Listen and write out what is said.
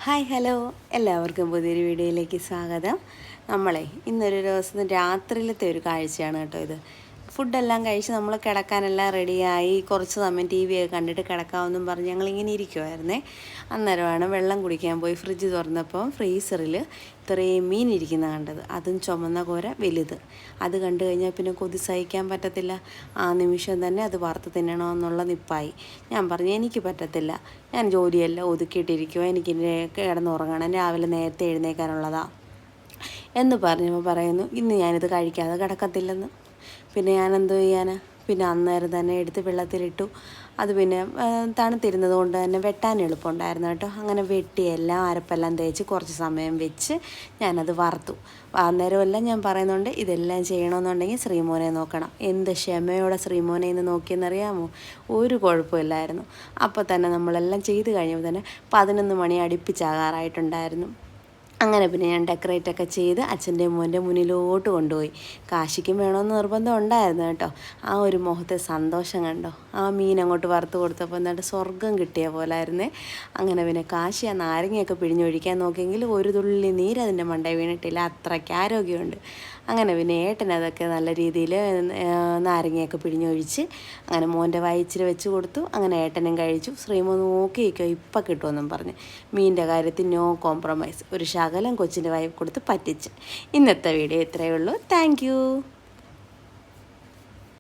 Hi hello എല്ലാവർക്കും പുതിയൊരു വീഡിയോയിലേക്ക് സ്വാഗതം. നമ്മളെ ഇന്നൊരു ദിവസം രാത്രിയിലത്തെ ഒരു കാഴ്ചയാണ് കേട്ടോ ഇത്. ഫുഡെല്ലാം കഴിച്ച് നമ്മൾ കിടക്കാനെല്ലാം റെഡിയായി കുറച്ച് സമയം ടി വി ഒക്കെ കണ്ടിട്ട് കിടക്കാമെന്നും പറഞ്ഞ് ഞങ്ങളിങ്ങനെ ഇരിക്കുമായിരുന്നേ. അന്നേരമാണ് വെള്ളം കുടിക്കാൻ പോയി ഫ്രിഡ്ജ് തുറന്നപ്പോൾ ഫ്രീസറിൽ ഇത്രയും മീൻ ഇരിക്കുന്ന കണ്ടത്. അതും ചുമന്ന കോര വലുത്. അത് കണ്ടു കഴിഞ്ഞാൽ പിന്നെ കൊതി സഹിക്കാൻ പറ്റത്തില്ല. ആ നിമിഷം തന്നെ അത് വറുത്ത് തിന്നണമെന്നുള്ള നിപ്പായി. ഞാൻ പറഞ്ഞു എനിക്ക് പറ്റത്തില്ല, ഞാൻ ജോലിയെല്ലാം ഒതുക്കിയിട്ടിരിക്കുമോ, എനിക്ക് കിടന്നുറങ്ങണം, രാവിലെ നേരത്തെ എഴുന്നേക്കാനുള്ളതാണ് എന്ന് പറഞ്ഞപ്പോൾ പറയുന്നു ഇന്ന് ഞാനിത് കഴിക്കാതെ കിടക്കത്തില്ലെന്ന്. പിന്നെ ഞാനെന്തോ ചെയ്യാനാ. പിന്നെ അന്നേരം തന്നെ എടുത്ത് വെള്ളത്തിലിട്ടു. അത് പിന്നെ തണുത്തിരുന്നത് കൊണ്ട് തന്നെ വെട്ടാൻ എളുപ്പമുണ്ടായിരുന്നു കേട്ടോ. അങ്ങനെ വെട്ടിയെല്ലാം അരപ്പെല്ലാം തേച്ച് കുറച്ച് സമയം വെച്ച് ഞാനത് വറുത്തു. അന്നേരമെല്ലാം ഞാൻ പറയുന്നുണ്ട് ഇതെല്ലാം ചെയ്യണമെന്നുണ്ടെങ്കിൽ ശ്രീമോനെ നോക്കണം. എന്ത് ക്ഷമയോടെ ശ്രീമോനെ ഇന്ന് നോക്കിയെന്നറിയാമോ? ഒരു കുഴപ്പമില്ലായിരുന്നു. അപ്പോൾ തന്നെ നമ്മളെല്ലാം ചെയ്ത് കഴിഞ്ഞപ്പോൾ തന്നെ 11 മണി അടുപ്പിച്ചാകാറായിട്ടുണ്ടായിരുന്നു. അങ്ങനെ പിന്നെ ഞാൻ ഡെക്കറേറ്റൊക്കെ ചെയ്ത് അച്ഛൻ്റെ മോൻ്റെ മുന്നിലോട്ട് കൊണ്ടുപോയി. കാശിക്കും വേണമെന്ന് നിർബന്ധം ഉണ്ടായിരുന്നു കേട്ടോ. ആ ഒരു മുഖത്തെ സന്തോഷം കണ്ടോ? ആ മീൻ അങ്ങോട്ട് വറുത്ത് കൊടുത്തപ്പോൾ എന്നിട്ട് സ്വർഗം കിട്ടിയ പോലായിരുന്നേ. അങ്ങനെ പിന്നെ കാശി ആ നാരങ്ങയൊക്കെ പിഴിഞ്ഞൊഴിക്കാൻ നോക്കിയെങ്കിൽ ഒരു തുള്ളി നീര് അതിൻ്റെ മണ്ടയിൽ വീണിട്ടില്ല, അത്രയ്ക്ക് ആരോഗ്യമുണ്ട്. അങ്ങനെ പിന്നെ ഏട്ടനതൊക്കെ നല്ല രീതിയിൽ നാരങ്ങയൊക്കെ പിഴിഞ്ഞൊഴിച്ച് അങ്ങനെ മോൻ്റെ വായിച്ചിരി വെച്ച് കൊടുത്തു. അങ്ങനെ ഏട്ടനും കഴിച്ചു. ശ്രീമോ നോക്കിയിരിക്കോ ഇപ്പം കിട്ടുമെന്നും പറഞ്ഞ്. മീനിൻ്റെ കാര്യത്തിൽ നോ കോംപ്രമൈസ്. ഒരു ശകലം കൊച്ചിൻ്റെ വായി കൊടുത്ത് പറ്റിച്ച്. ഇന്നത്തെ വീഡിയോ ഇത്രയേ ഉള്ളൂ. താങ്ക്